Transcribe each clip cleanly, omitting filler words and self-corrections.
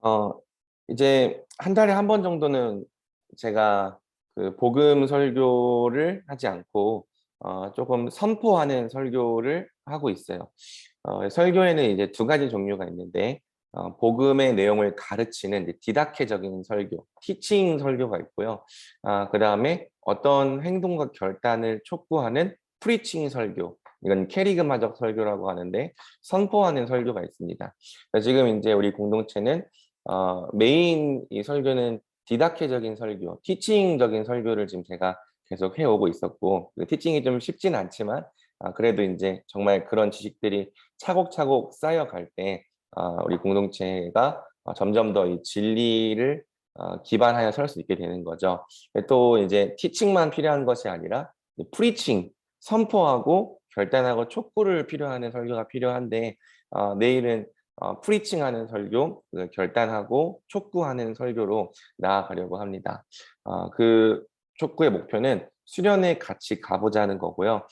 어, 이제 한 달에 한 번 정도는 제가 그 복음 설교를 하지 않고 조금 선포하는 설교를 하고 있어요. 설교에는 이제 두 가지 종류가 있는데 복음의 내용을 가르치는 이제 디다케적인 설교, 티칭 설교가 있고요. 그다음에 어떤 행동과 결단을 촉구하는 프리칭 설교, 이건 캐리그마적 설교라고 하는데 선포하는 설교가 있습니다. 그래서 지금 이제 우리 공동체는 메인 이 설교는 디다케적인 설교, 티칭적인 설교를 지금 제가 계속 해오고 있었고, 그 티칭이 좀 쉽진 않지만, 그래도 이제 정말 그런 지식들이 차곡차곡 쌓여갈 때, 우리 공동체가 점점 더 이 진리를 기반하여 설 수 있게 되는 거죠. 또 이제 티칭만 필요한 것이 아니라, 프리칭, 선포하고 결단하고 촉구를 필요하는 설교가 필요한데, 내일은 프리칭하는 설교, 그 결단하고 촉구하는 설교로 나아가려고 합니다. 그 촉구의 목표는 수련회 같이 가보자는 거고요.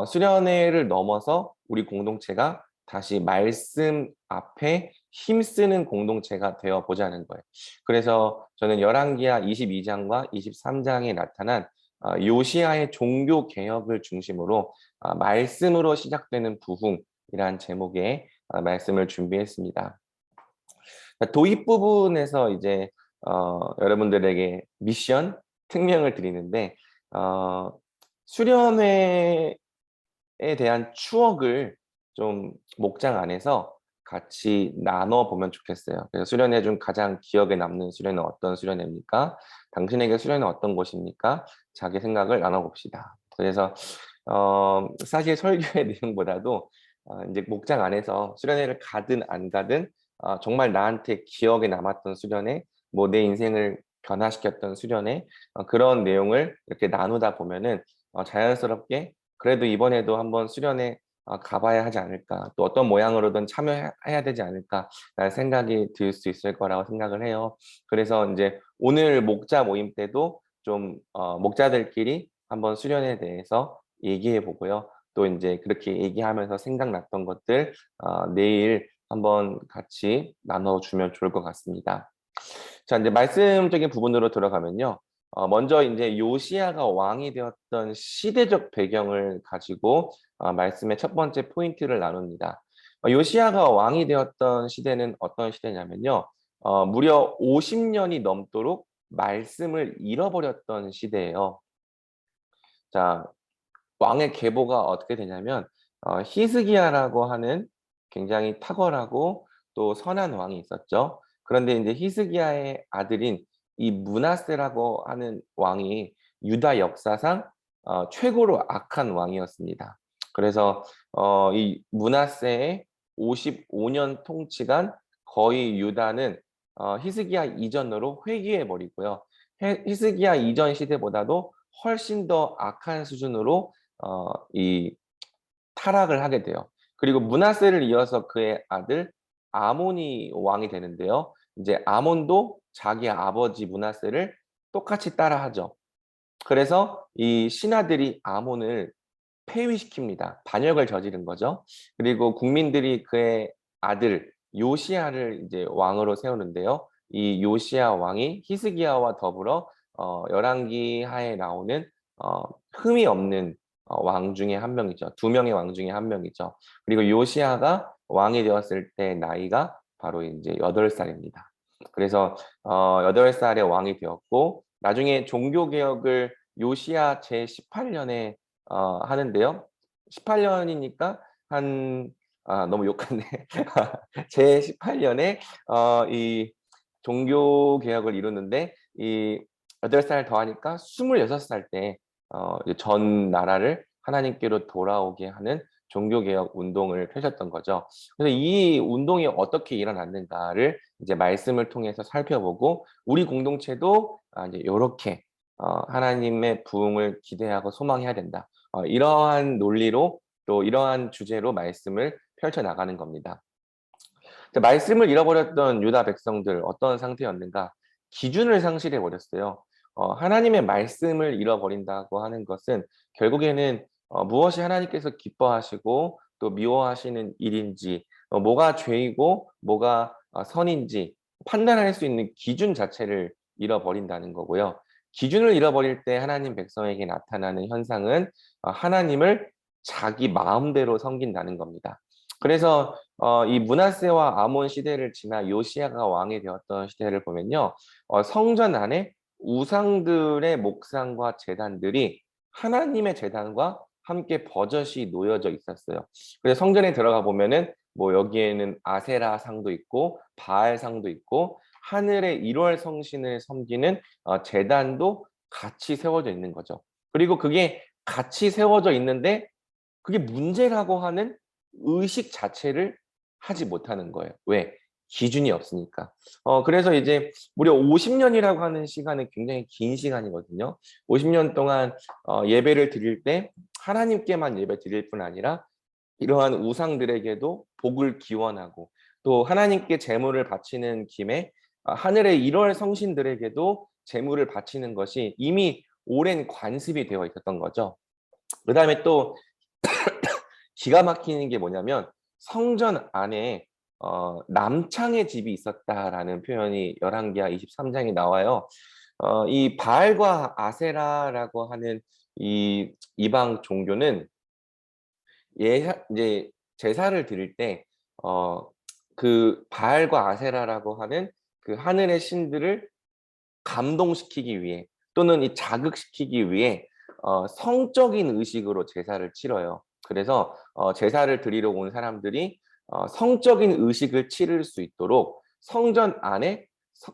수련회를 넘어서 우리 공동체가 다시 말씀 앞에 힘쓰는 공동체가 되어 보자는 거예요. 그래서 저는 열왕기하 22장과 23장에 나타난 요시아의 종교 개혁을 중심으로 말씀으로 시작되는 부흥이란 제목의 말씀을 준비했습니다. 도입 부분에서 이제 여러분들에게 미션, 특명을 드리는데 수련회에 대한 추억을 좀 목장 안에서 같이 나눠 보면 좋겠어요. 그래서 수련회 중 가장 기억에 남는 수련회는 어떤 수련회입니까? 당신에게 수련회는 어떤 곳입니까? 자기 생각을 나눠 봅시다. 그래서 사실 설교의 내용보다도 이제 목장 안에서 수련회를 가든 안 가든 정말 나한테 기억에 남았던 수련회, 뭐 내 인생을 변화시켰던 수련회, 그런 내용을 이렇게 나누다 보면은 자연스럽게 그래도 이번에도 한번 수련회 가봐야 하지 않을까, 또 어떤 모양으로든 참여해야 되지 않을까라는 생각이 들 수 있을 거라고 생각을 해요. 그래서 이제 오늘 목자 모임 때도 좀 목자들끼리 한번 수련에 대해서 얘기해 보고요. 또 이제 그렇게 얘기하면서 생각났던 것들 내일 한번 같이 나눠주면 좋을 것 같습니다. 자, 이제 말씀적인 부분으로 들어가면요. 먼저 이제 요시야가 왕이 되었던 시대적 배경을 가지고 말씀의 첫 번째 포인트를 나눕니다. 요시야가 왕이 되었던 시대는 어떤 시대냐면요. 무려 50년이 넘도록 말씀을 잃어버렸던 시대예요. 자, 왕의 계보가 어떻게 되냐면 히스기야라고 하는 굉장히 탁월하고 또 선한 왕이 있었죠. 그런데 이제 히스기야의 아들인 이 므낫세라고 하는 왕이 유다 역사상 최고로 악한 왕이었습니다. 그래서 이 므낫세의 55년 통치간 거의 유다는 히스기야 이전으로 회귀해 버리고요. 히스기야 이전 시대보다도 훨씬 더 악한 수준으로 이 타락을 하게 돼요. 그리고 므낫세를 이어서 그의 아들 아몬이 왕이 되는데요. 이제 아몬도 자기 아버지 므낫세를 똑같이 따라하죠. 그래서 이 신하들이 아몬을 폐위시킵니다. 반역을 저지른 거죠. 그리고 국민들이 그의 아들 요시야를 이제 왕으로 세우는데요. 이 요시야 왕이 히스기야와 더불어 열왕기 하에 나오는 흠이 없는 왕 중에 한 명이죠. 두 명의 왕 중에 한 명이죠. 그리고 요시야가 왕이 되었을 때 나이가 바로 이제 8살입니다. 그래서 8살에 왕이 되었고 나중에 종교 개혁을 요시야 제 18년에 하는데요. 18년이니까 너무 욕하네. 제 18년에 이 종교 개혁을 이루는데 이 8살 더하니까 26살 때 전 나라를 하나님께로 돌아오게 하는 종교 개혁 운동을 펼쳤던 거죠. 그래서 이 운동이 어떻게 일어났는가를 이제 말씀을 통해서 살펴보고 우리 공동체도 이제 이렇게 하나님의 부흥을 기대하고 소망해야 된다. 이러한 논리로 또 이러한 주제로 말씀을 펼쳐 나가는 겁니다. 말씀을 잃어버렸던 유다 백성들 어떤 상태였는가? 기준을 상실해 버렸어요. 하나님의 말씀을 잃어버린다고 하는 것은 결국에는 무엇이 하나님께서 기뻐하시고 또 미워하시는 일인지, 뭐가 죄이고 뭐가 선인지 판단할 수 있는 기준 자체를 잃어버린다는 거고요. 기준을 잃어버릴 때 하나님 백성에게 나타나는 현상은 하나님을 자기 마음대로 섬긴다는 겁니다. 그래서 이 므낫세와 아몬 시대를 지나 요시야가 왕이 되었던 시대를 보면요. 성전 안에 우상들의 목상과 제단들이 하나님의 제단과 함께 버젓이 놓여져 있었어요. 그래서 성전에 들어가 보면은 뭐 여기에는 아세라 상도 있고 바알 상도 있고 하늘의 1월 성신을 섬기는 제단도 같이 세워져 있는 거죠. 그리고 그게 같이 세워져 있는데 그게 문제라고 하는 의식 자체를 하지 못하는 거예요. 왜? 기준이 없으니까. 그래서 이제 무려 50년이라고 하는 시간은 굉장히 긴 시간이거든요. 50년 동안 예배를 드릴 때 하나님께만 예배 드릴 뿐 아니라 이러한 우상들에게도 복을 기원하고 또 하나님께 제물을 바치는 김에 하늘의 1월 성신들에게도 제물을 바치는 것이 이미 오랜 관습이 되어 있었던 거죠. 그다음에 또 기가 막히는 게 뭐냐면 성전 안에 남창의 집이 있었다라는 표현이 열왕기하 23장에 나와요. 이 바알과 아세라라고 하는 이 이방 종교는 이제 제사를 드릴 때 그 바알과 아세라라고 하는 그 하늘의 신들을 감동시키기 위해 또는 이 자극시키기 위해 성적인 의식으로 제사를 치러요. 그래서 제사를 드리러 온 사람들이 성적인 의식을 치를 수 있도록 성전 안에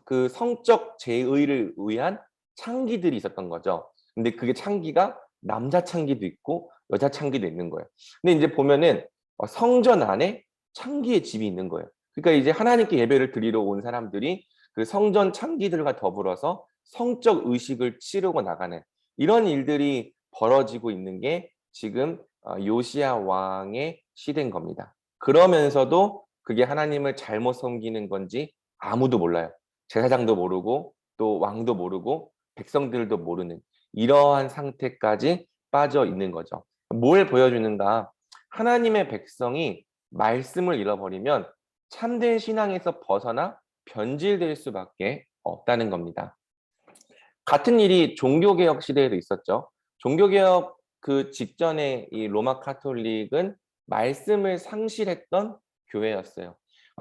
그 성적 제의를 위한 창기들이 있었던 거죠. 근데 그게 창기가 남자 창기도 있고 여자 창기도 있는 거예요. 근데 이제 보면은 성전 안에 창기의 집이 있는 거예요. 그러니까 이제 하나님께 예배를 드리러 온 사람들이 그 성전 창기들과 더불어서 성적 의식을 치르고 나가는 이런 일들이 벌어지고 있는 게 지금 요시야 왕의 시대인 겁니다. 그러면서도 그게 하나님을 잘못 섬기는 건지 아무도 몰라요. 제사장도 모르고 또 왕도 모르고 백성들도 모르는 이러한 상태까지 빠져 있는 거죠. 뭘 보여주는가? 하나님의 백성이 말씀을 잃어버리면 참된 신앙에서 벗어나 변질될 수밖에 없다는 겁니다. 같은 일이 종교개혁 시대에도 있었죠. 종교개혁 그 직전에 이 로마 카톨릭은 말씀을 상실했던 교회였어요.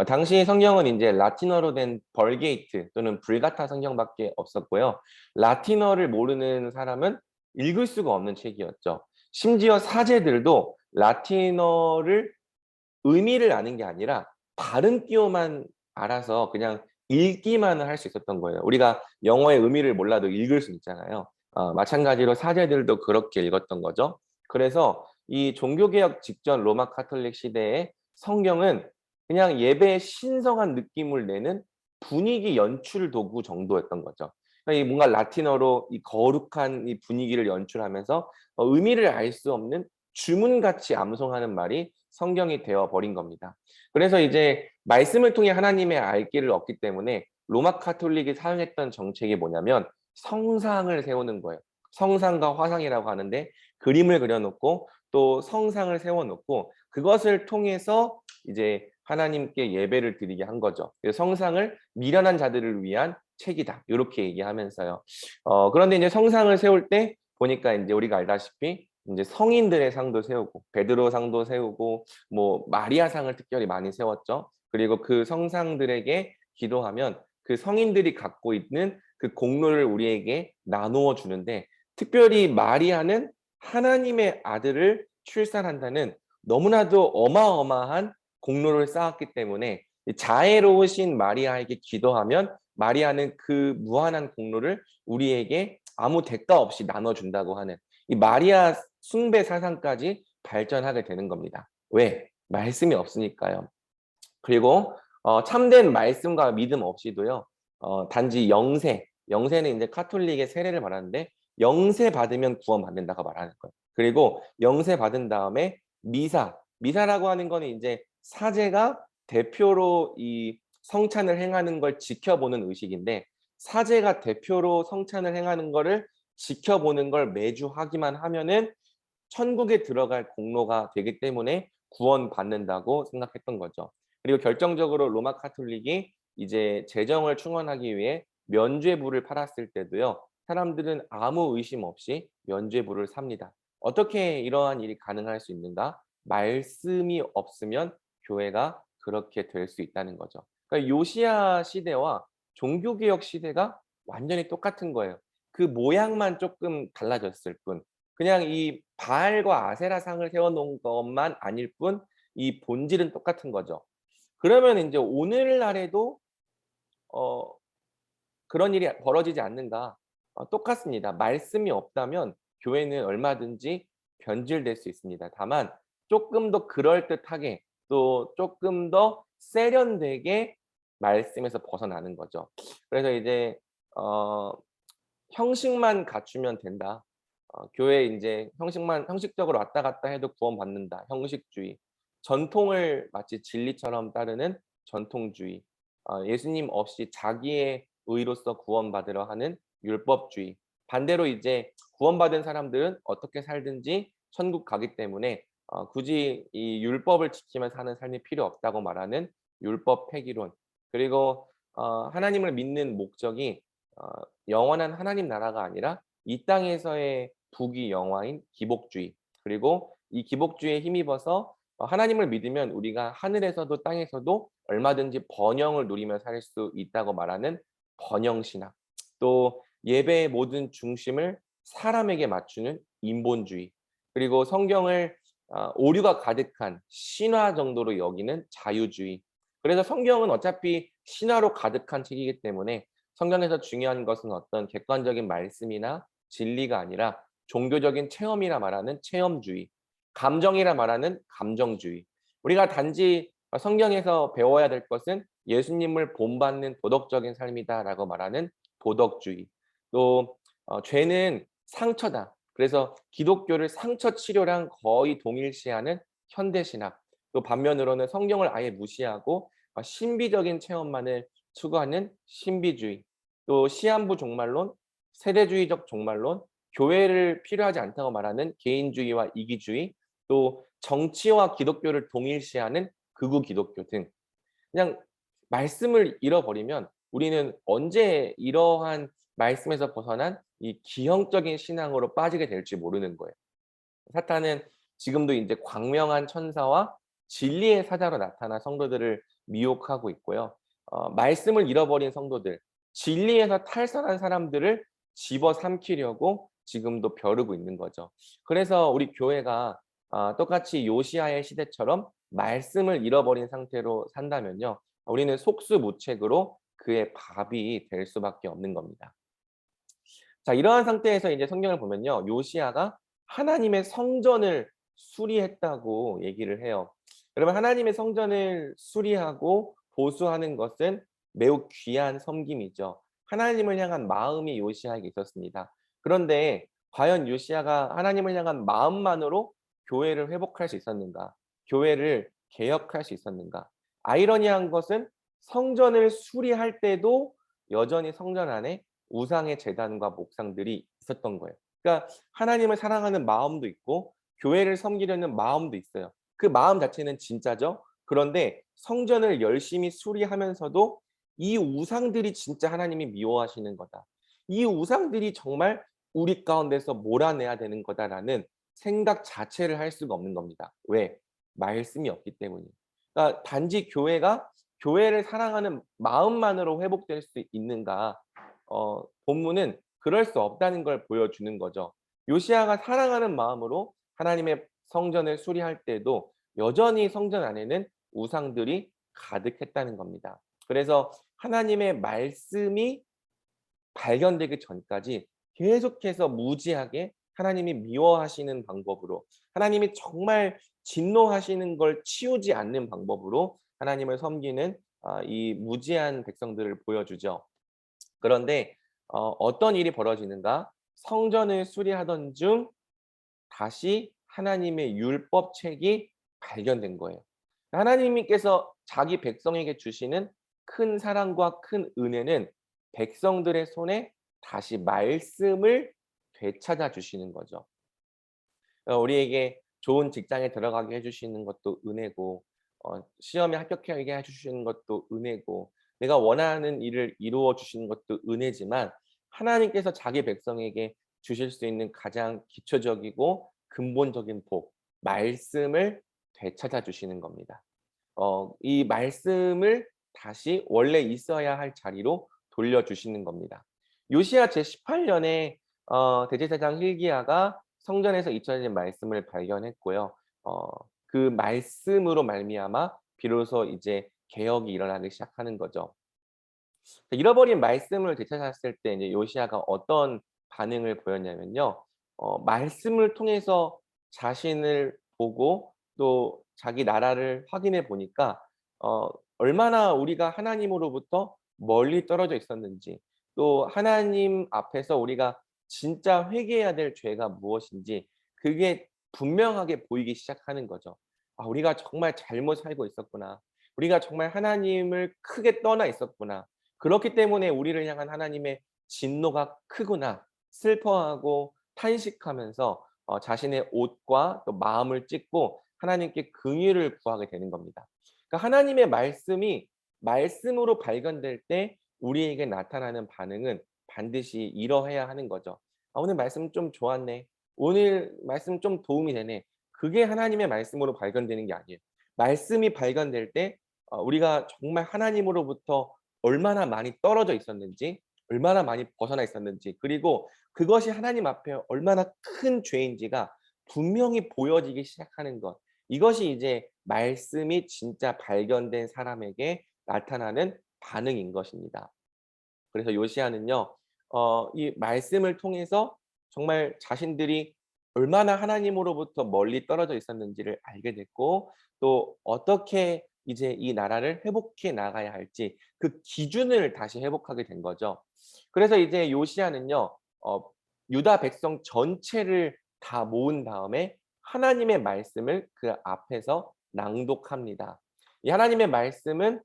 당시 성경은 이제 라틴어로 된 벌게이트 또는 불가타 성경밖에 없었고요. 라틴어를 모르는 사람은 읽을 수가 없는 책이었죠. 심지어 사제들도 라틴어를 의미를 아는 게 아니라 발음기호만 알아서 그냥 읽기만 할 수 있었던 거예요. 우리가 영어의 의미를 몰라도 읽을 수 있잖아요. 마찬가지로 사제들도 그렇게 읽었던 거죠. 그래서 이 종교개혁 직전 로마 카톨릭 시대의 성경은 그냥 예배의 신성한 느낌을 내는 분위기 연출 도구 정도였던 거죠. 그러니까 이 뭔가 라틴어로 이 거룩한 이 분위기를 연출하면서 의미를 알 수 없는 주문같이 암송하는 말이 성경이 되어 버린 겁니다. 그래서 이제 말씀을 통해 하나님의 알 길을 얻기 때문에 로마 카톨릭이 사용했던 정책이 뭐냐면 성상을 세우는 거예요. 성상과 화상이라고 하는데 그림을 그려놓고 또 성상을 세워놓고 그것을 통해서 이제 하나님께 예배를 드리게 한 거죠. 성상을 미련한 자들을 위한 책이다. 이렇게 얘기하면서요. 그런데 이제 성상을 세울 때 보니까 이제 우리가 알다시피 이제 성인들의 상도 세우고 베드로 상도 세우고 뭐 마리아 상을 특별히 많이 세웠죠. 그리고 그 성상들에게 기도하면 그 성인들이 갖고 있는 그 공로를 우리에게 나누어 주는데 특별히 마리아는 하나님의 아들을 출산한다는 너무나도 어마어마한 공로를 쌓았기 때문에 자애로우신 마리아에게 기도하면 마리아는 그 무한한 공로를 우리에게 아무 대가 없이 나눠준다고 하는 이 마리아 숭배 사상까지 발전하게 되는 겁니다. 왜? 말씀이 없으니까요. 그리고 참된 말씀과 믿음 없이도요. 단지 영세는 이제 카톨릭의 세례를 말하는데 영세 받으면 구원받는다고 말하는 거예요. 그리고 영세 받은 다음에 미사라고 하는 거는 이제 사제가 대표로 이 성찬을 행하는 걸 지켜보는 의식인데 사제가 대표로 성찬을 행하는 거를 지켜보는 걸 매주 하기만 하면은 천국에 들어갈 공로가 되기 때문에 구원받는다고 생각했던 거죠. 그리고 결정적으로 로마 카톨릭이 이제 재정을 충원하기 위해 면죄부를 팔았을 때도요. 사람들은 아무 의심 없이 면죄부를 삽니다. 어떻게 이러한 일이 가능할 수 있는가? 말씀이 없으면 교회가 그렇게 될 수 있다는 거죠. 그러니까 요시야 시대와 종교개혁 시대가 완전히 똑같은 거예요. 그 모양만 조금 달라졌을 뿐. 그냥 이 바알과 아세라 상을 세워 놓은 것만 아닐 뿐 이 본질은 똑같은 거죠. 그러면 인제 오늘날에도 어 그런 일이 벌어지지 않는가? 똑같습니다. 말씀이 없다면 교회는 얼마든지 변질될 수 있습니다. 다만 쪼끔 더 그럴듯하게 또 쪼끔 더 세련되게 말씀에서 벗어나는 거죠. 그래서 이제 어 '형식만 갖추면 된다.' 교회에 인제 형식적으로 왔다 갔다 해도 구원받는다. 형식주의. 전통을 마치 진리처럼 따르는 전통주의. 예수님 없이 자기의 의로서 구원받으려 하는 율법주의. 반대로 이제 구원받은 사람들은 어떻게 살든지 천국 가기 때문에 굳이 이 율법을 지키며 사는 삶이 필요 없다고 말하는 율법 폐기론. 그리고 하나님을 믿는 목적이 어 영원한 하나님 나라가 아니라 이 땅에서의 부귀 영화인 기복주의. 그리고 이 기복주의에 힘입어서 하나님을 믿으면 우리가 하늘에서도 땅에서도 얼마든지 번영을 누리며 살 수 있다고 말하는 번영신학. 또 예배의 모든 중심을 사람에게 맞추는 인본주의. 그리고 성경을 오류가 가득한 신화 정도로 여기는 자유주의. 그래서 성경은 어차피 신화로 가득한 책이기 때문에 성경에서 중요한 것은 어떤 객관적인 말씀이나 진리가 아니라 종교적인 체험이라 말하는 체험주의, 감정이라 말하는 감정주의. 우리가 단지 성경에서 배워야 될 것은 예수님을 본받는 도덕적인 삶이다라고 말하는 도덕주의. 또 죄는 상처다. 그래서 기독교를 상처 치료랑 거의 동일시하는 현대신학. 또 반면으로는 성경을 아예 무시하고 신비적인 체험만을 추구하는 신비주의. 또 시한부 종말론, 세대주의적 종말론, 교회를 필요하지 않다고 말하는 개인주의와 이기주의, 또 정치와 기독교를 동일시하는 극우 기독교 등 그냥 말씀을 잃어버리면 우리는 언제 이러한 말씀에서 벗어난 이 기형적인 신앙으로 빠지게 될지 모르는 거예요. 사탄은 지금도 인제 광명한 천사와 진리의 사자로 나타나 성도들을 미혹하고 있고요. 말씀을 잃어버린 성도들, 진리에서 탈선한 사람들을 집어삼키려고 지금도 벼르고 있는 거죠. 그래서 우리 교회가 똑같이 요시야의 시대처럼 말씀을 잃어버린 상태로 산다면요. 우리는 속수무책으로 그의 밥이 될 수밖에 없는 겁니다. 자, 이러한 상태에서 이제 성경을 보면요. 요시야가 하나님의 성전을 수리했다고 얘기를 해요. 여러분, 하나님의 성전을 수리하고 보수하는 것은 매우 귀한 섬김이죠. 하나님을 향한 마음이 요시야에게 있었습니다. 그런데 과연 요시야가 하나님을 향한 마음만으로 교회를 회복할 수 있었는가? 교회를 개혁할 수 있었는가? 아이러니한 것은 성전을 수리할 때도 여전히 성전 안에 우상의 제단과 목상들이 있었던 거예요. 그러니까 하나님을 사랑하는 마음도 있고 교회를 섬기려는 마음도 있어요. 그 마음 자체는 진짜죠. 그런데 성전을 열심히 수리하면서도 '이 우상들이 진짜 하나님이 미워하시는 거다. 이 우상들이 정말 우리 가운데서 몰아내야 되는 거다.'라는 생각 자체를 할 수가 없는 겁니다. 왜? 말씀이 없기 때문이에요. 그러니까 단지 교회가 교회를 사랑하는 마음만으로 회복될 수 있는가? 본문은 그럴 수 없다는 걸 보여주는 거죠. 요시야가 사랑하는 마음으로 하나님의 성전을 수리할 때도 여전히 성전 안에는 우상들이 가득했다는 겁니다. 그래서 하나님의 말씀이 발견되기 전까지 계속해서 무지하게 하나님이 미워하시는 방법으로 하나님이 정말 진노하시는 걸 치우지 않는 방법으로 하나님을 섬기는 이 무지한 백성들을 보여주죠. 그런데 어떤 일이 벌어지는가? 성전을 수리하던 중 다시 하나님의 율법책이 발견된 거예요. 하나님께서 자기 백성에게 주시는 큰 사랑과 큰 은혜는 백성들의 손에 다시 말씀을 되찾아 주시는 거죠. 우리에게 좋은 직장에 들어가게 해 주시는 것도 은혜고 시험에 합격하게 해 주시는 것도 은혜고 내가 원하는 일을 이루어 주시는 것도 은혜지만 하나님께서 자기 백성에게 주실 수 있는 가장 기초적이고 근본적인 복, 말씀을 되찾아 주시는 겁니다. 이 말씀을 다시 원래 있어야 할 자리로 돌려주시는 겁니다. 요시야 제18년에 대제사장 hilki야가 성전에서 잊혀진 말씀을 발견했고요. 어 그 말씀으로 말미암아 비로소 이제 개혁이 일어나기 시작하는 거죠. 잃어버린 말씀을 되찾았을 때 이제 요시야가 어떤 반응을 보였냐면요. 말씀을 통해서 자신을 보고 또 자기 나라를 확인해 보니까 어 얼마나 우리가 하나님으로부터 멀리 떨어져 있었는지, 또 하나님 앞에서 우리가 진짜 회개해야 될 죄가 무엇인지 그게 분명하게 보이기 시작하는 거죠. '아 우리가 정말 잘못 살고 있었구나. 우리가 정말 하나님을 크게 떠나 있었구나. 그렇기 때문에 우리를 향한 하나님의 진노가 크구나.' 슬퍼하고 탄식하면서 자신의 옷과 또 마음을 찢고 하나님께 긍휼을 구하게 되는 겁니다. 그러니까 하나님의 말씀이 말씀으로 발견될 때 우리에게 나타나는 반응은 반드시 이러해야 하는 거죠. '아 오늘 말씀 좀 좋았네. 오늘 말씀 좀 도움이 되네.' 그게 하나님의 말씀으로 발견되는 게 아니에요. 말씀이 발견될 때 우리가 정말 하나님으로부터 얼마나 많이 떨어져 있었는지, 얼마나 많이 벗어나 있었는지, 그리고 그것이 하나님 앞에 얼마나 큰 죄인지가 분명히 보여지기 시작하는 것. 이것이 이제 말씀이 진짜 발견된 사람에게 나타나는 반응인 것입니다. 그래서 요시야는요. 이 말씀을 통해서 정말 자신들이 얼마나 하나님으로부터 멀리 떨어져 있었는지를 알게 됐고, 또 어떻게 이제 이 나라를 회복해 나가야 할지 그 기준을 다시 회복하게 된 거죠. 그래서 이제 요시야는요. 유다 백성 전체를 다 모은 다음에 하나님의 말씀을 그 앞에서 낭독합니다. 이 하나님의 말씀은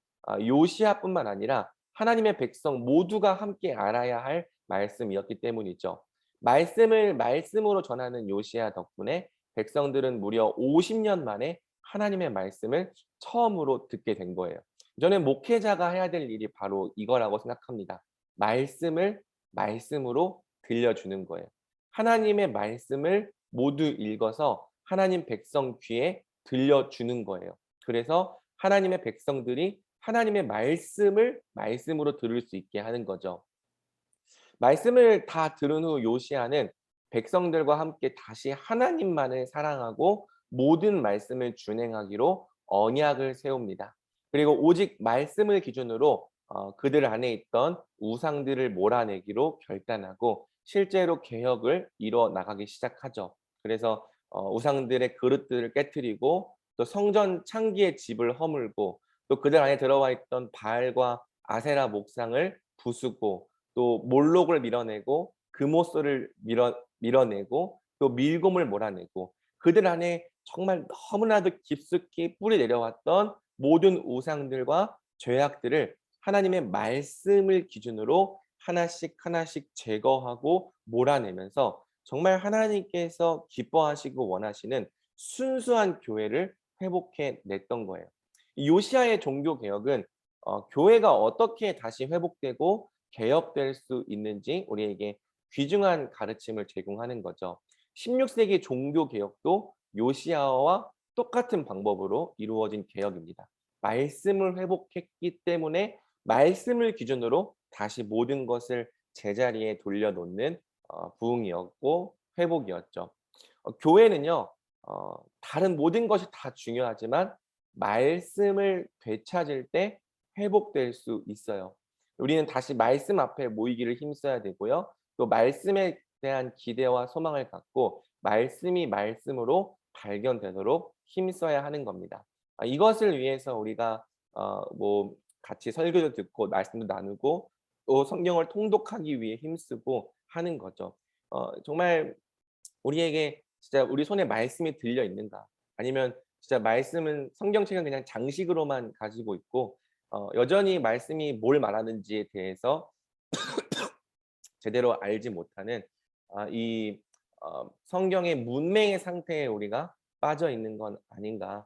요시야뿐만 아니라 하나님의 백성 모두가 함께 알아야 할 말씀이었기 때문이죠. 말씀을 말씀으로 전하는 요시야 덕분에 백성들은 무려 50년 만에 하나님의 말씀을 처음으로 듣게 된 거예요. 저는 목회자가 해야 될 일이 바로 이거라고 생각합니다. 말씀을 말씀으로 들려주는 거예요. 하나님의 말씀을 모두 읽어서 하나님 백성 귀에 들려주는 거예요. 그래서 하나님의 백성들이 하나님의 말씀을 말씀으로 들을 수 있게 하는 거죠. 말씀을 다 들은 후 요시야는 백성들과 함께 다시 하나님만을 사랑하고 모든 말씀을 준행하기로 언약을 세웁니다. 그리고 오직 말씀을 기준으로 그들 안에 있던 우상들을 몰아내기로 결단하고 실제로 개혁을 이뤄 나가기 시작하죠. 그래서 우상들의 그릇들을 깨뜨리고 또 성전 창기의 집을 허물고 또 그들 안에 들어와 있던 바알과 아세라 목상을 부수고 또 몰록을 밀어내고 금오스를 밀어내고 또 밀곰을 몰아내고 그들 안에 정말 너무나도 깊숙이 뿌리 내려왔던 모든 우상들과 죄악들을 하나님의 말씀을 기준으로 하나씩 하나씩 제거하고 몰아내면서 정말 하나님께서 기뻐하시고 원하시는 순수한 교회를 회복해 냈던 거예요. 이 요시야의 종교 개혁은 교회가 어떻게 다시 회복되고 개혁될 수 있는지 우리에게 귀중한 가르침을 제공하는 거죠. 16세기 종교 개혁도 요시야와 똑같은 방법으로 이루어진 개혁입니다. 말씀을 회복했기 때문에 말씀을 기준으로 다시 모든 것을 제자리에 돌려놓는 부흥이었고 회복이었죠. 교회는요. 다른 모든 것이 다 중요하지만 말씀을 되찾을 때 회복될 수 있어요. 우리는 다시 말씀 앞에 모이기를 힘써야 되고요. 또 말씀에 대한 기대와 소망을 갖고 말씀이 말씀으로 발견되도록 힘써야 하는 겁니다. 이것을 위해서 우리가 뭐 같이 설교도 듣고 말씀도 나누고 또 성경을 통독하기 위해 힘쓰고 하는 거죠. 정말 우리에게 진짜 우리 손에 말씀이 들려 있는가? 아니면 진짜 말씀은 성경책은 그냥 장식으로만 가지고 있고 여전히 말씀이 뭘 말하는지에 대해서 제대로 알지 못하는 이 성경의 문맹의 상태에 우리가 빠져 있는 건 아닌가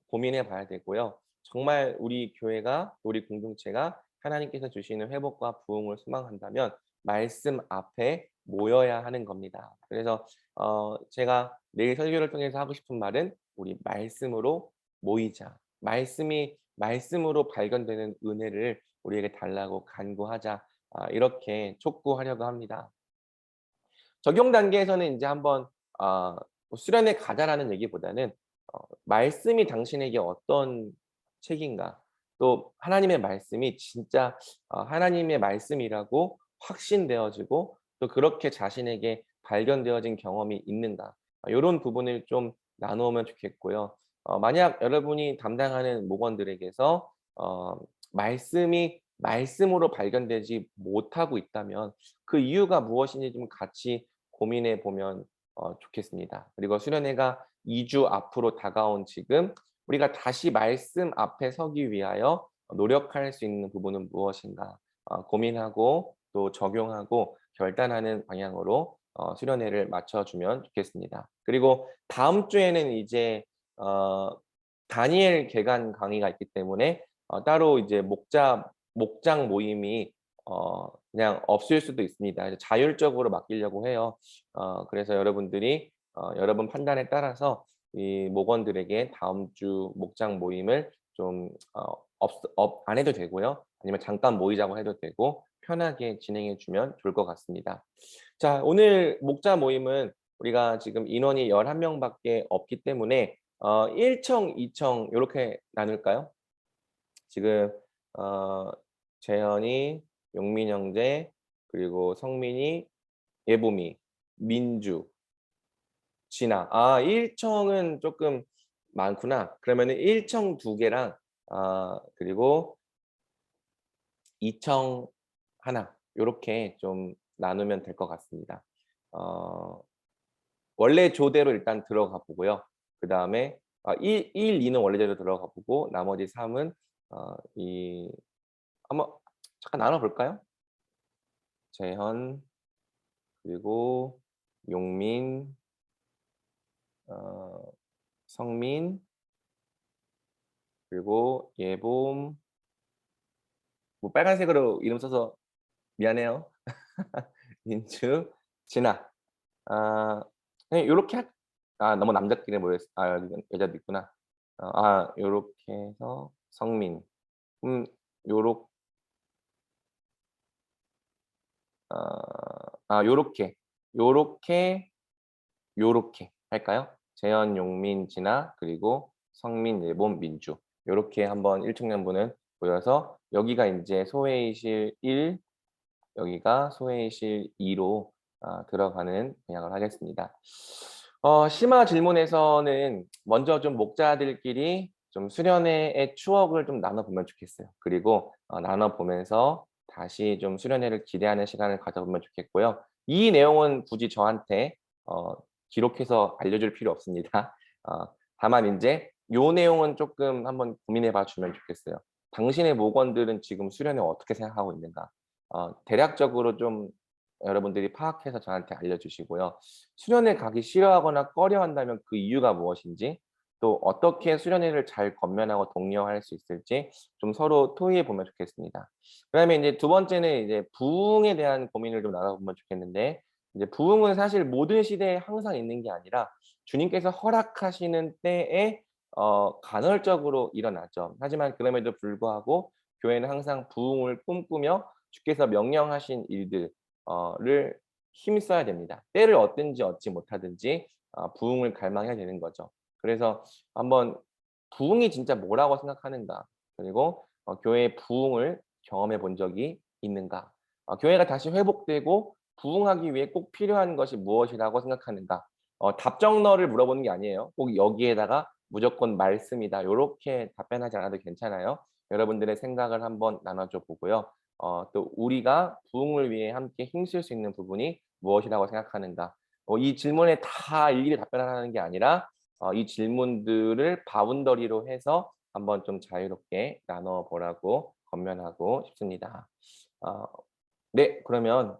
고민해 봐야 되고요. 정말 우리 교회가 우리 공동체가 하나님께서 주시는 회복과 부흥을 소망한다면 말씀 앞에 모여야 하는 겁니다. 그래서 제가 내일 설교를 통해서 하고 싶은 말은 우리 말씀으로 모이자. 말씀이 말씀으로 발견되는 은혜를 우리에게 달라고 간구하자. 이렇게 촉구하려고 합니다. 적용 단계에서는 인제 한번 수련회 가자라는 얘기보다는 말씀이 당신에게 어떤 책인가, 또 하나님의 말씀이 진짜 하나님의 말씀이라고 확신되어지고 또 그렇게 자신에게 발견되어진 경험이 있는가, 요런 부분을 좀 나누면 좋겠고요. 만약 여러분이 담당하는 목원들에게서 말씀이 말씀으로 발견되지 못하고 있다면 그 이유가 무엇인지 좀 같이 고민해 보면 좋겠습니다. 그리고 수련회가 2주 앞으로 다가온 지금 우리가 다시 말씀 앞에 서기 위하여 노력할 수 있는 부분은 무엇인가 고민하고 또 적용하고 결단하는 방향으로 수련회를 맞춰 주면 좋겠습니다. 그리고 다음 주에는 이제 어 다니엘 개간 강의가 있기 때문에 따로 이제 목장 모임이 그냥 없을 수도 있습니다. 그래서 자율적으로 맡기려고 해요. 그래서 여러분들이 여러분 판단에 따라서 이 목원들에게 다음 주 목장 모임을 좀 안 해도 되고요. 아니면 잠깐 모이자고 해도 되고 편하게 진행해 주면 좋을 것 같습니다. 자, 오늘 목자 모임은 우리가 지금 인원이 11 명밖에 없기 때문에 1 청, 2청 요렇게 나눌까요? 지금 어 재현이, 용민 형제, 그리고 성민이, 예봄이, 민주, 진아. 1 청은 쪼끔 많구나. 그러면은 1청 2 개랑 그리고 2청 1 요렇게 좀 나누면 될 것 같습니다. 어 원래 조대로 일단 들어가 보고요. 그다음에 1, 2는 원래대로 들어가 보고 나머지 3은 이 한번 잠깐 나눠 볼까요? 재현, 그리고 용민, 어 성민, 그리고 예봄. 뭐 빨간색으로 이름 써서 미안해요. 민주, 진아. 아 그냥 요렇게 너무 남자끼리 모였 여자도 있구나. 요렇게 해서 성민. 요렇 요렇게, 요렇게, 요렇게 할까요? 재현, 용민, 진아, 그리고 성민, 예본, 민주. 요렇게 한번 1 청년부는 모여서 여기가 인제 소회의실 1, 여기가 소회의실 2로 들어가는 방향을 하겠습니다. 심화 질문에서는 먼저 좀 목자들끼리 좀 수련회의 추억을 좀 나눠 보면 좋겠어요. 그리고 나눠 보면서 다시 좀 수련회를 기대하는 시간을 가져보면 좋겠고요. 이 내용은 굳이 저한테 어 기록해서 알려줄 필요 없습니다. 어 다만 인제 요 내용은 쪼끔 한번 고민해 봐 주면 좋겠어요. 당신의 목원들은 지금 수련회 어떻게 생각하고 있는가? 대략적으로 좀 여러분들이 파악해서 저한테 알려주시고요. 수련회 가기 싫어하거나 꺼려한다면 그 이유가 무엇인지, 또 어떻게 수련회를 잘 건면하고 독려할 수 있을지 좀 서로 토의해 보면 좋겠습니다. 그다음에 인제 두 번째는 이제 부흥에 대한 고민을 좀 나눠 보면 좋겠는데, 이제 부흥은 사실 모든 시대에 항상 있는 게 아니라 주님께서 허락하시는 때에 간헐적으로 일어나죠. 하지만 그럼에도 불구하고 교회는 항상 부흥을 꿈꾸며 주께서 명령하신 일들 를 힘써야 됩니다. 때를 얻든지 얻지 못하든지 부흥을 갈망해야 되는 거죠. 그래서 한번 부흥이 진짜 뭐라고 생각하는가, 그리고 교회의 부흥을 경험해 본 적이 있는가, 교회가 다시 회복되고 부흥하기 위해 꼭 필요한 것이 무엇이라고 생각하는가. 답정너를 물어보는 게 아니에요. 꼭 여기에다가 무조건 말씀이다 요렇게 답변하지 않아도 괜찮아요. 여러분들의 생각을 한번 나눠 줘 보고요. 또 우리가 부흥을 위해 함께 힘쓸 수 있는 부분이 무엇이라고 생각하는가. 이 질문에 다 일일이 답변하라는 게 아니라 이 질문들을 바운더리로 해서 한번 좀 자유롭게 나눠 보라고 권면하고 싶습니다. 어 네. 그러면